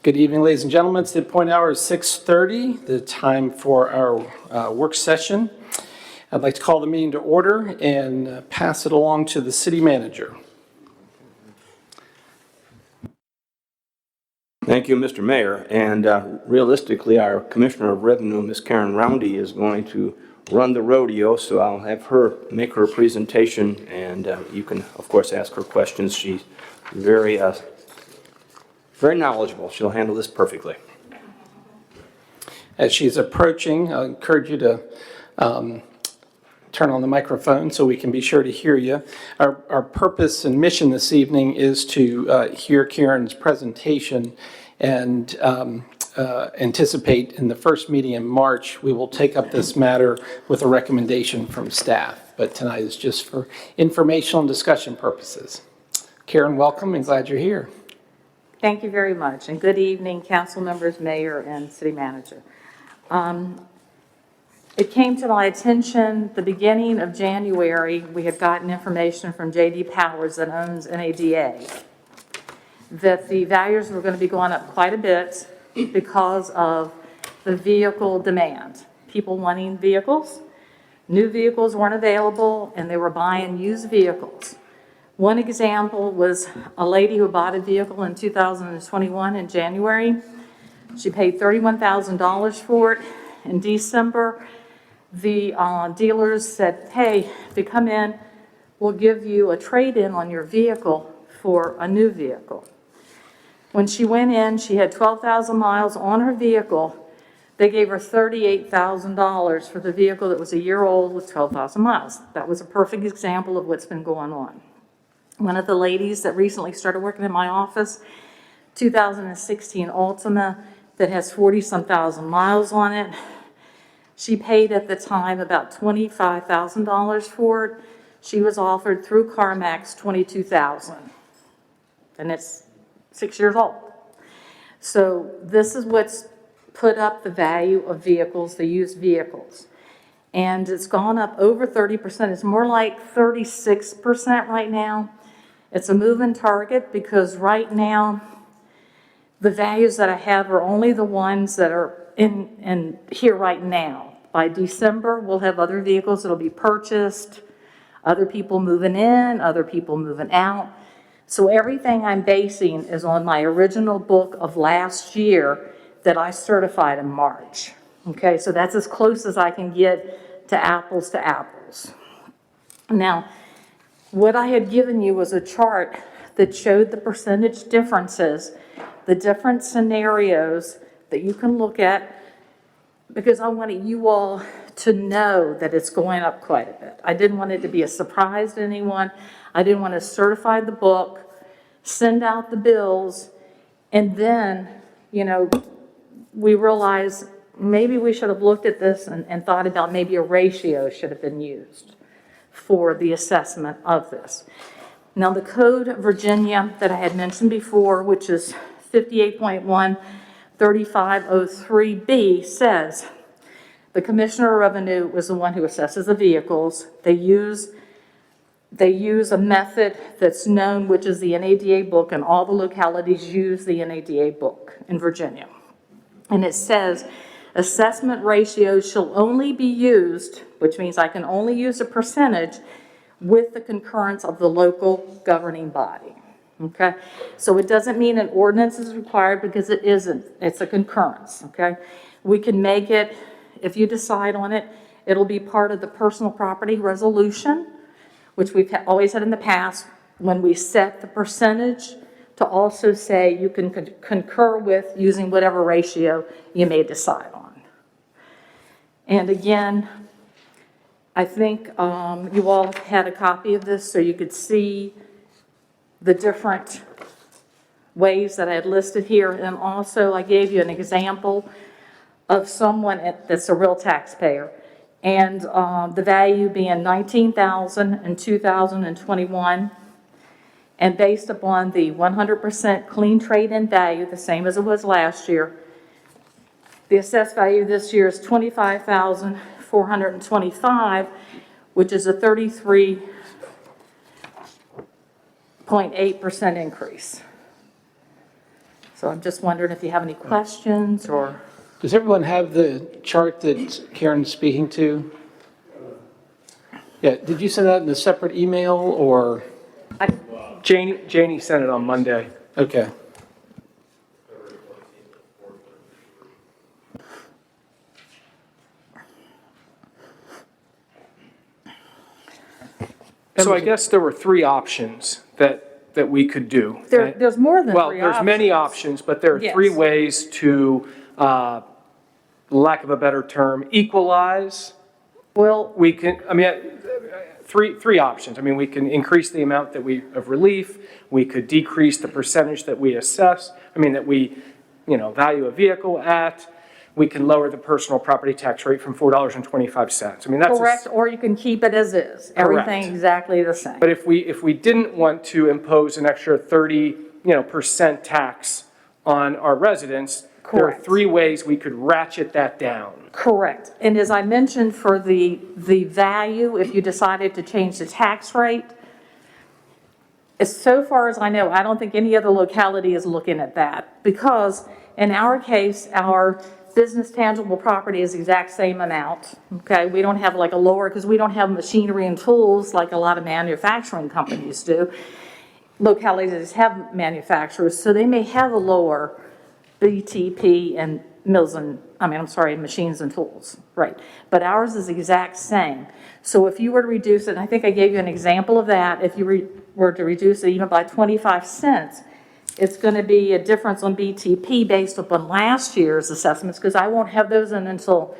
Good evening, ladies and gentlemen. It's the appointed hour is 6:30, the time for our work session. I'd like to call the meeting to order and pass it along to the city manager. Thank you, Mr. Mayor. And realistically, our Commissioner of Revenue, Ms. Karen Roundy, is going to run the rodeo, so I'll have her make her presentation, and you can, of course, ask her questions. She's very knowledgeable. She'll handle this perfectly. As she's approaching, I encourage you to turn on the microphone so we can be sure to hear you. Our purpose and mission this evening is to hear Karen's presentation and anticipate in the first meeting in March, we will take up this matter with a recommendation from staff. But tonight is just for informational and discussion purposes. Karen, welcome and glad you're here. Thank you very much, and good evening, council members, mayor, and city manager. It came to my attention the beginning of January, we had gotten information from J.D. Powers that owns NADA, that the values were going to be going up quite a bit because of the vehicle demand. People wanting vehicles, new vehicles weren't available, and they were buying used vehicles. One example was a lady who bought a vehicle in 2021 in January. She paid $31,000 for it. In December, the dealers said, hey, if you come in, we'll give you a trade-in on your vehicle for a new vehicle. When she went in, she had 12,000 miles on her vehicle. They gave her $38,000 for the vehicle that was a year old with 12,000 miles. That was a perfect example of what's been going on. One of the ladies that recently started working in my office, 2016 Altima, that has 40-some thousand miles on it. She paid at the time about $25,000 for it. She was offered through CarMax $22,000, and it's 6 years old. So this is what's put up the value of vehicles, the used vehicles. And it's gone up over 30%. It's more like 36% right now. It's a moving target because right now, the values that I have are only the ones that are in here right now. By December, we'll have other vehicles that'll be purchased, other people moving in, other people moving out. So everything I'm basing is on my original book of last year that I certified in March. Okay, so that's as close as I can get to apples to apples. Now, what I had given you was a chart that showed the percentage differences, the different scenarios that you can look at, because I wanted you all to know that it's going up quite a bit. I didn't want it to be a surprise to anyone. I didn't want to certify the book, send out the bills, and then, we realized maybe we should have looked at this and thought about maybe a ratio should have been used for the assessment of this. Now, the Code of Virginia that I had mentioned before, which is 58.13503B, says the Commissioner of Revenue is the one who assesses the vehicles. They use a method that's known, which is the NADA book, and all the localities use the NADA book in Virginia. And it says assessment ratios shall only be used, which means I can only use a percentage, with the concurrence of the local governing body. Okay? So it doesn't mean an ordinance is required, because it isn't. It's a concurrence. Okay? We can make it, if you decide on it, it'll be part of the personal property resolution, which we've always had in the past, when we set the percentage to also say you can concur with using whatever ratio you may decide on. And again, I think you all had a copy of this so you could see the different ways that I had listed here. And also I gave you an example of someone that's a real taxpayer. And the value being $19,000 in 2021. And based upon the 100% clean trade-in value, the same as it was last year, the assessed value this year is $25,425, which is a 33.8% increase. So I'm just wondering if you have any questions or, Does everyone have the chart that Karen's speaking to? Yeah, did you send that in a separate email or? Janie sent it on Monday. Okay. So I guess there were three options that we could do. there's more than Well, three there's many options, but there are Yes. three ways to, lack of a better term, equalize. Well, We can, I mean, three options. I mean, we can increase the amount of relief. We could decrease the percentage that we assess, that we, value a vehicle at. We can lower the personal property tax rate from $4.25. That's correct, or you can keep it as is. Everything Correct. exactly the same. But if we didn't want to impose an extra 30% tax on our residents, there are Correct. three ways we could ratchet that down. Correct. And as I mentioned, for the value, if you decided to change the tax rate, so far as I know, I don't think any other locality is looking at that. Because in our case, our business tangible property is the exact same amount, okay? We don't have like a lower, because we don't have machinery and tools like a lot of manufacturing companies do. Localities have manufacturers, so they may have a lower BTP and machines and tools, right? But ours is the exact same. So if you were to reduce it, and I think I gave you an example of that, if you were to reduce it even by 25 cents, it's going to be a difference on BTP based upon last year's assessments, because I won't have those in until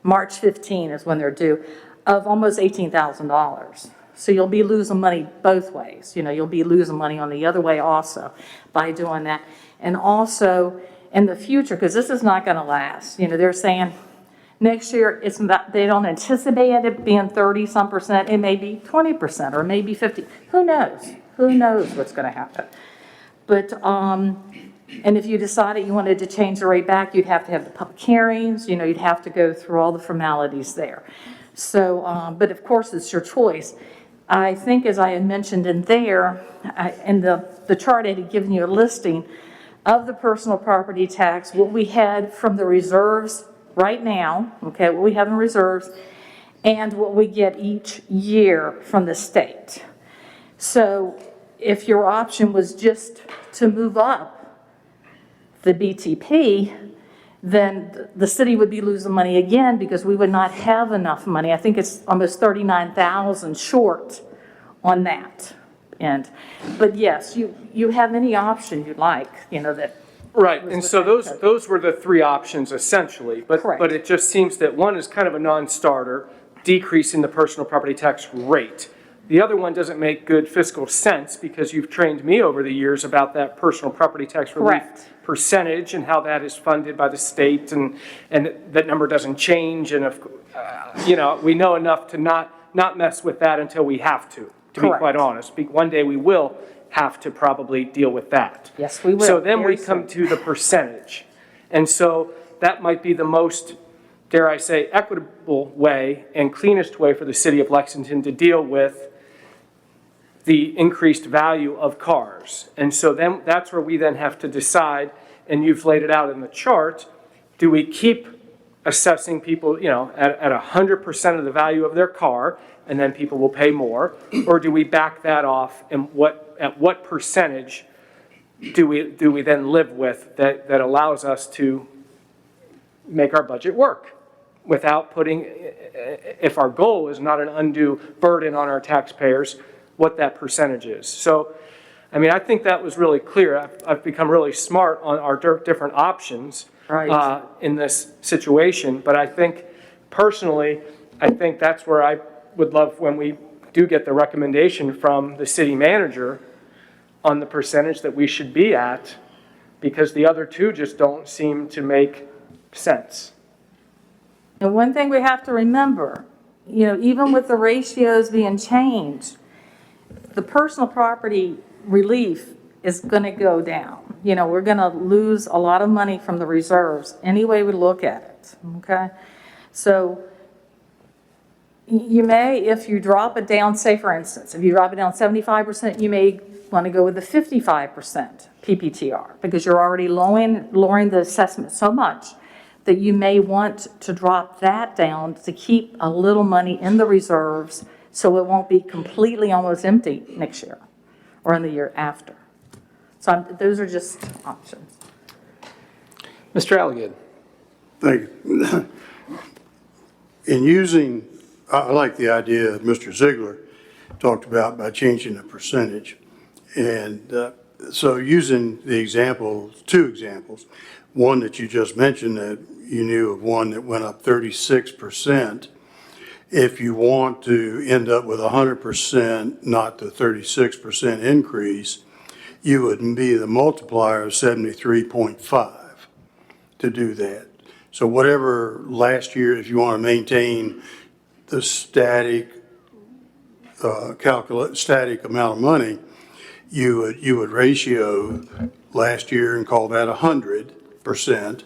March 15 is when they're due, of almost $18,000. So you'll be losing money both ways. You'll be losing money on the other way also by doing that. And also in the future, because this is not going to last, they're saying next year they don't anticipate it being 30-some%. It may be 20% or maybe 50. Who knows? Who knows what's going to happen? But, and if you decided you wanted to change the rate back, you'd have to have the public hearings, you'd have to go through all the formalities there. So, but of course, it's your choice. I think, as I had mentioned in there, in the chart I had given you a listing of the personal property tax, what we had from the reserves right now, okay, what we have in reserves, and what we get each year from the state. So if your option was just to move up the BTP, then the city would be losing money again because we would not have enough money. I think it's almost 39,000 short on that end. But yes, you have any option you'd like, that. Right, and so those were the three options essentially. Correct. But it just seems that one is kind of a non-starter, decreasing the personal property tax rate. The other one doesn't make good fiscal sense because you've trained me over the years about that personal property tax relief Correct. percentage and how that is funded by the state, and that number doesn't change. And we know enough to not mess with that until we have to be Correct. quite honest. One day we will have to probably deal with that. Yes, we will. So then we Very come soon. to the percentage. And so that might be the most, dare I say, equitable way and cleanest way for the city of Lexington to deal with the increased value of cars. And so then that's where we then have to decide, and you've laid it out in the chart, do we keep assessing people, at 100% of the value of their car, and then people will pay more, or do we back that off, and at what percentage do we then live with that allows us to make our budget work without putting, if our goal is not an undue burden on our taxpayers, what that percentage is. So, I think that was really clear. I've become really smart on our different options Right. in this situation. But I think, personally, that's where I would love when we do get the recommendation from the city manager on the percentage that we should be at, because the other two just don't seem to make sense. And one thing we have to remember, even with the ratios being changed, the personal property relief is going to go down. We're going to lose a lot of money from the reserves any way we look at it, okay? So you may, if you drop it down, say for instance, if you drop it down 75%, you may want to go with the 55% PPTR because you're already lowering the assessment so much that you may want to drop that down to keep a little money in the reserves so it won't be completely almost empty next year or in the year after. So those are just options. Mr. Alligood. Thank you. In using, I like the idea Mr. Ziegler talked about by changing the percentage. And so using the example, two examples, one that you just mentioned that you knew of one that went up 36%. If you want to end up with 100%, not the 36% increase, you would be the multiplier of 73.5 to do that. So whatever last year, if you want to maintain the static static amount of money, you would ratio last year and call that 100%,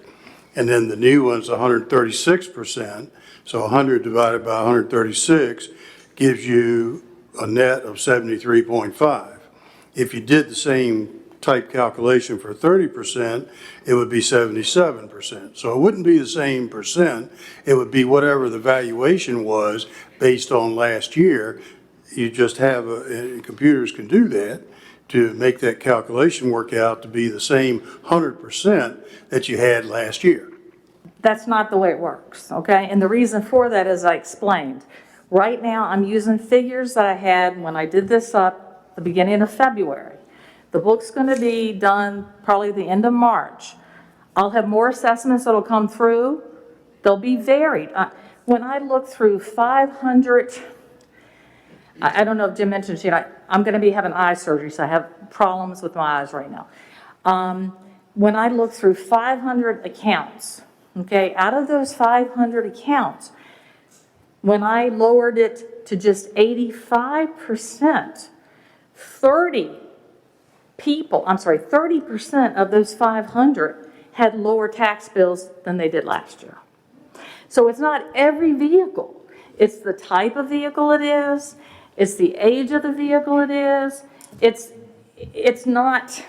and then the new one's 136%. So 100 divided by 136 gives you a net of 73.5. If you did the same type calculation for 30%, it would be 77%. So it wouldn't be the same percent. It would be whatever the valuation was based on last year. You just have, computers can do that to make that calculation work out to be the same 100% that you had last year. That's not the way it works, okay? And the reason for that is I explained. Right now, I'm using figures that I had when I did this up the beginning of February. The book's going to be done probably the end of March. I'll have more assessments that'll come through. They'll be varied. When I look through 500, I don't know if Jim mentioned, I'm going to be having eye surgery, so I have problems with my eyes right now. When I look through 500 accounts, okay, out of those 500 accounts, when I lowered it to just 85%, 30% of those 500 had lower tax bills than they did last year. So it's not every vehicle. It's the type of vehicle it is. It's the age of the vehicle it is. It's not,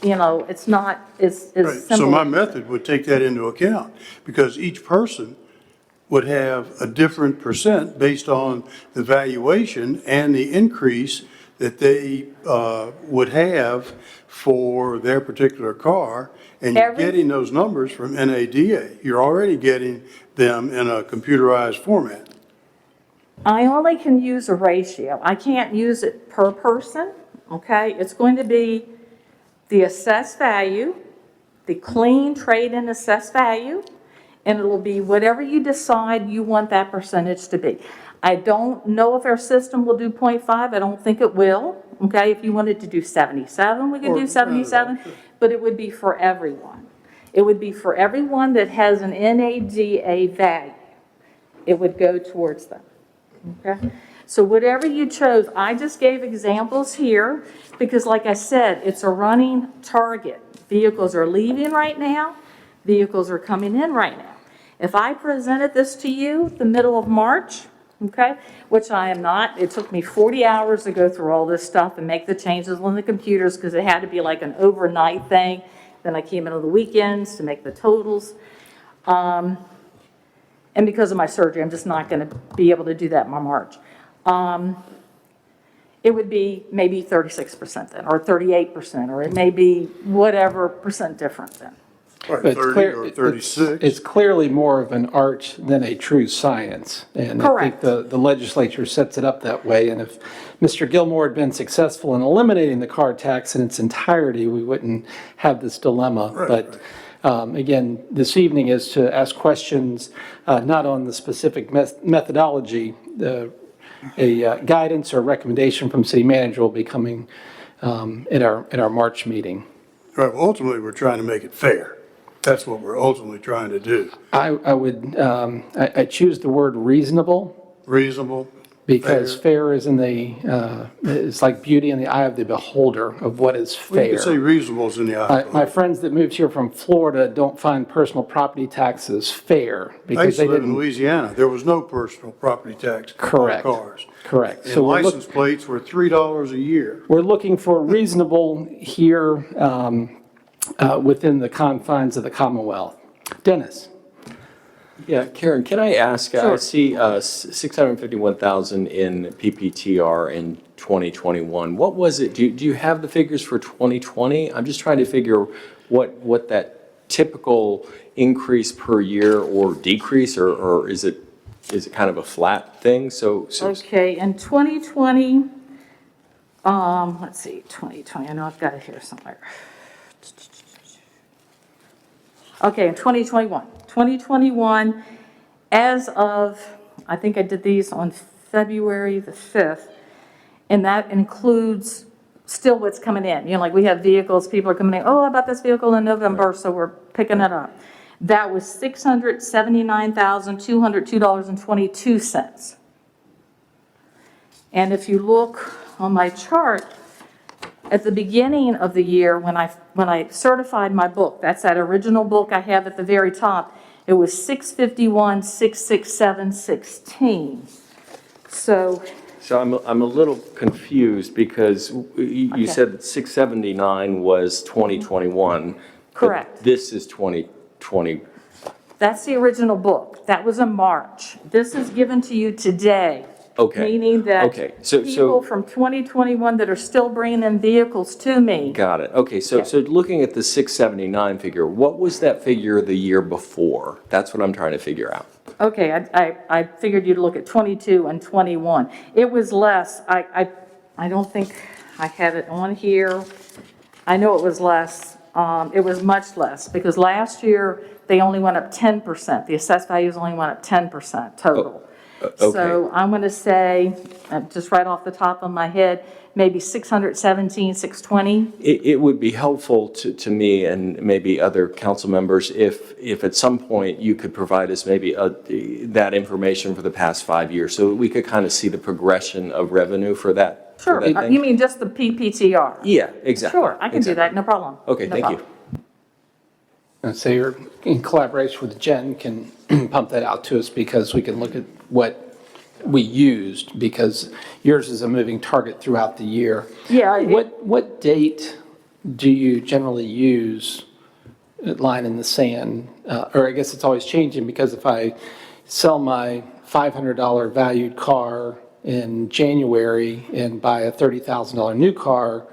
it's not as Right. simple. So my method would take that into account because each person would have a different percent based on the valuation and the increase that they would have for their particular car. And you're getting those numbers from NADA. You're already getting them in a computerized format. I only can use a ratio. I can't use it per person, okay? It's going to be the assessed value, the clean trade-in assessed value, and it'll be whatever you decide you want that percentage to be. I don't know if our system will do 0.5. I don't think it will, okay? If you wanted to do 77, we could do 77, but it would be for everyone. It would be for everyone that has an NADA value. It would go towards them, okay? So whatever you chose, I just gave examples here because like I said, it's a running target. Vehicles are leaving right now. Vehicles are coming in right now. If I presented this to you the middle of March, okay, which I am not, it took me 40 hours to go through all this stuff and make the changes on the computers because it had to be like an overnight thing. Then I came in on the weekends to make the totals. And because of my surgery, I'm just not going to be able to do that in my March. It would be maybe 36% then, or 38%, or it may be whatever percent different then. Right, But it's 30 clear- or 36. It's clearly more of an art than a true science. And I think Correct. the legislature sets it up that way. And if Mr. Gilmore had been successful in eliminating the car tax in its entirety, we wouldn't have this dilemma. But again, this evening is to ask questions, not on the specific methodology. A guidance or recommendation from city manager will be coming in our March meeting. Right, well, ultimately, we're trying to make it fair. That's what we're ultimately trying to do. I would, I choose the word reasonable. Reasonable, Because fair is it's like beauty in the eye of the beholder of what is Well, you fair. could say reasonable is in the eye. My friends that moved here from Florida don't find personal property taxes fair I because used they to live in didn't. Louisiana. There was no personal property tax on Correct. cars. Correct. And So license plates were $3 a year. we're looking for reasonable here within the confines of the Commonwealth. Dennis? Yeah, Karen, can I ask, I Sure. see 651,000 in PPTR in 2021. What was it? Do you have the figures for 2020? I'm just trying to figure what that typical increase per year or decrease, or is it kind of a flat thing? So Okay, in 2020, let's see, 2020, I know I've got it here somewhere. Okay, in 2021, as of, I think I did these on February the 5th, and that includes still what's coming in. You know, like we have vehicles, people are coming in, oh, I bought this vehicle in November, so we're picking it up. That was $679,202.22. And if you look on my chart, at the beginning of the year, when I certified my book, that's that original book I have at the very top, it was 651,667.16. So, I'm a little confused because you Okay. said that 679 was 2021. but Correct. This is 2020. that's the original book. That was in March. This is given to you today. Okay. Meaning that Okay. So people from 2021 that are still bringing in vehicles to me. got it. Okay, so looking at the 679 figure, what was that figure the year before? That's what I'm trying to figure out. Okay, I figured you'd look at 22 and 21. It was less. I don't think I had it on here. I know it was less. It was much less because last year they only went up 10%. The assessed values only went up 10% total. Okay. So I'm going to say, just right off the top of my head, maybe 617, 620. It would be helpful to me and maybe other council members if at some point you could provide us maybe that information for the past 5 years so that we could kind of see the progression of revenue for that. Sure. For that thing. You mean just the PPTR? Yeah, exactly. Sure, I can do that, no problem. Okay, No thank you. problem. And so you're in collaboration with Jen can pump that out to us because we can look at what we used because yours is a moving target throughout the year. Yeah, What date do you generally use line in the sand? Or I guess it's always changing because if I sell my $500 valued car in January and buy a $30,000 new car,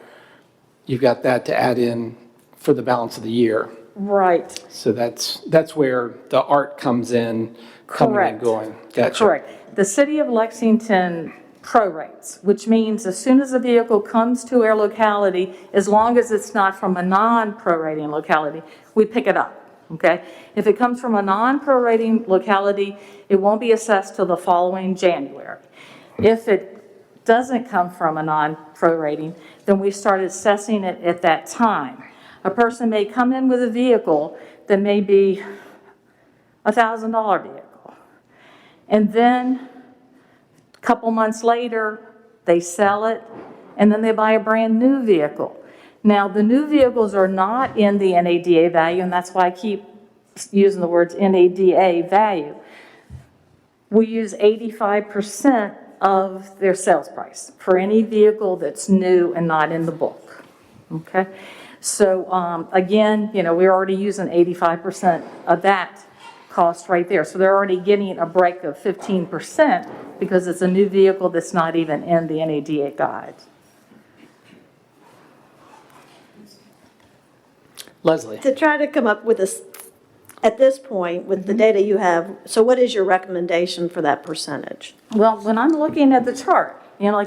you've got that to add in for the balance of the year. Right. So that's where the art comes in, coming and Correct. going. Gotcha. Correct. The city of Lexington prorates, which means as soon as a vehicle comes to our locality, as long as it's not from a non-prorating locality, we pick it up, okay? If it comes from a non-prorating locality, it won't be assessed till the following January. If it doesn't come from a non-prorating, then we start assessing it at that time. A person may come in with a vehicle that may be a $1,000 vehicle. And then a couple months later, they sell it, and then they buy a brand new vehicle. Now, the new vehicles are not in the NADA value, and that's why I keep using the words NADA value. We use 85% of their sales price for any vehicle that's new and not in the book, okay? So again, you know, we're already using 85% of that cost right there. So they're already getting a break of 15% because it's a new vehicle that's not even in the NADA guide. Leslie? To try to come up with this, at this point, with the data you have, so what is your recommendation for that percentage? Well, when I'm looking at the chart, you know,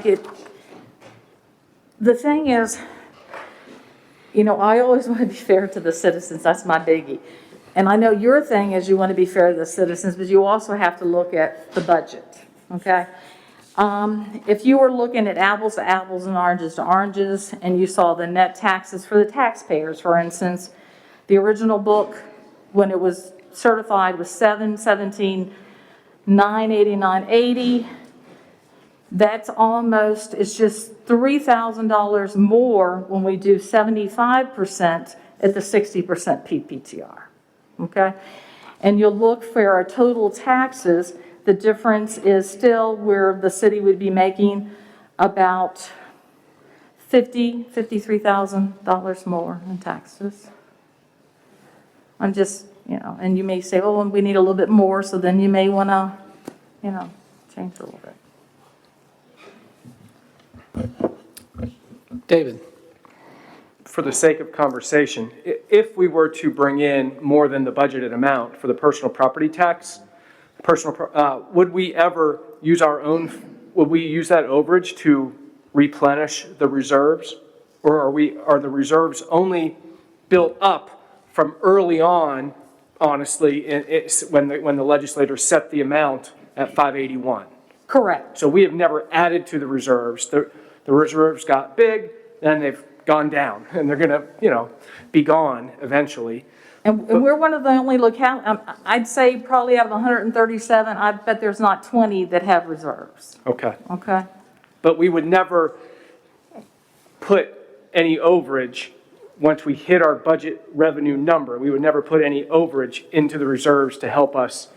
the thing is, you know, I always want to be fair to the citizens. That's my biggie. And I know your thing is you want to be fair to the citizens, but you also have to look at the budget, okay? If you were looking at apples to apples and oranges to oranges, and you saw the net taxes for the taxpayers, for instance, the original book, when it was certified, was $717,989.80. That's almost, it's just $3,000 more when we do 75% at the 60% PPTR, okay? And you'll look for our total taxes, the difference is still where the city would be making about $53,000 more in taxes. I'm just, and you may say, well, we need a little bit more, so then you may want to, change it a little bit. David? For the sake of conversation, if we were to bring in more than the budgeted amount for the personal property tax, would we ever use would we use that overage to replenish the reserves? Or are the reserves only built up from early on, honestly, when the legislators set the amount at 581? Correct. So we have never added to the reserves. The reserves got big, then they've gone down, and they're going to, be gone eventually. And we're one of the only I'd say probably out of 137, I bet there's not 20 that have reserves, Okay. okay? But we would never put any overage, once we hit our budget revenue number, we would never put any overage into the reserves to help us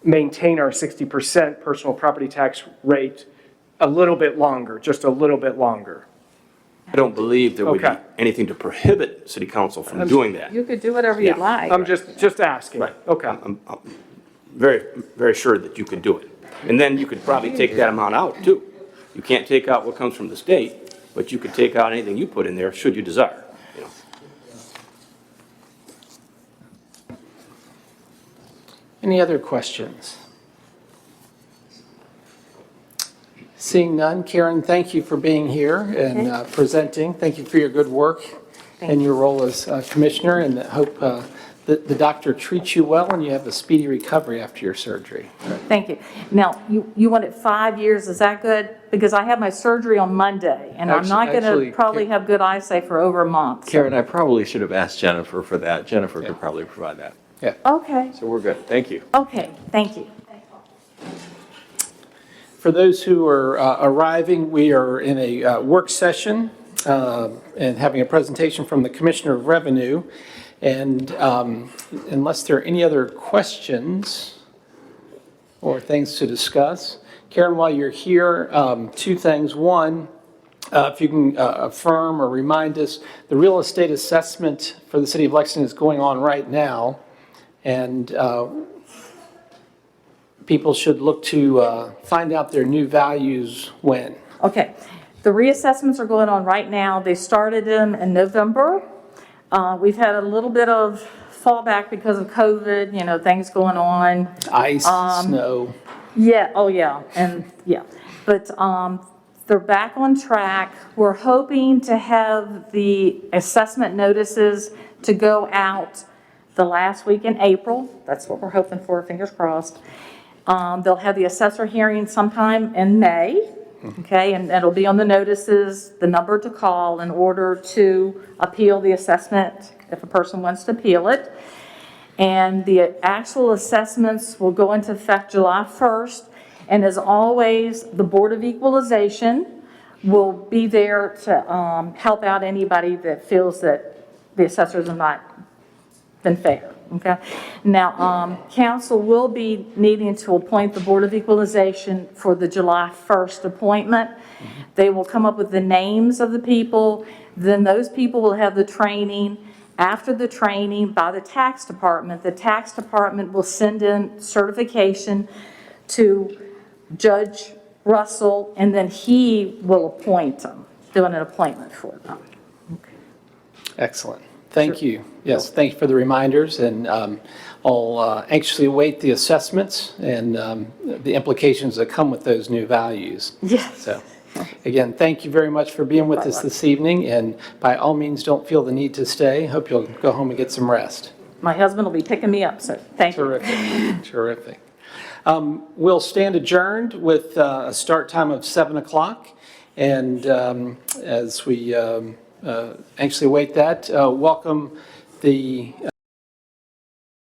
maintain our 60% personal property tax rate a little bit longer, just a little bit longer. I don't believe there would be Okay. anything to prohibit city council from doing that. You could do whatever you'd Yeah. like. I'm just asking. Right. Okay. I'm very, very sure that you could do it. And then you could probably take that amount out, too. You can't take out what comes from the state, but you could take out anything you put in there, should you desire. Any other questions? Seeing none, Karen, thank you for being here and presenting. Thank you for your good work and your role as commissioner, and I hope that the doctor treats you well and you have a speedy recovery after your surgery. Thank you. Now, you want it 5 years, is that good? Because I have my surgery on Monday, and I'm not going Actually, to probably have good eyesight for over a month. Karen, I probably should have asked Jennifer for that. Jennifer could probably provide that. Okay, So we're good. Thank you. okay, thank you. For those who are arriving, we are in a work session and having a presentation from the Commissioner of Revenue. And unless there are any other questions or things to discuss, Karen, while you're here, two things. One, if you can affirm or remind us, the real estate assessment for the city of Lexington is going on right now. And people should look to find out their new values when? Okay, the reassessments are going on right now. They started them in November. We've had a little bit of fallback because of COVID, things going on. Ice, snow. Yeah, oh yeah, and yeah. But they're back on track. We're hoping to have the assessment notices to go out the last week in April. That's what we're hoping for, fingers crossed. They'll have the assessor hearing sometime in May, okay? And it'll be on the notices, the number to call in order to appeal the assessment if a person wants to appeal it. And the actual assessments will go into effect July 1st. And as always, the Board of Equalization will be there to help out anybody that feels that the assessors have not been fair, okay? Now, council will be needing to appoint the Board of Equalization for the July 1st appointment. They will come up with the names of the people, then those people will have the training. After the training by the tax department will send in certification to Judge Russell, and then he will appoint them, doing an appointment for them. Excellent. Thank you. Yes, thank you for the reminders, and I'll anxiously await the assessments and the implications that come with those new values. Yes. So, again, thank you very much for being with us this evening, and by all means, don't feel the need to stay. Hope you'll go home and get some rest. My husband will be picking me up, so thank you. Terrific, terrific. We'll stand adjourned with a start time of 7 o'clock, and as we anxiously await that, welcome the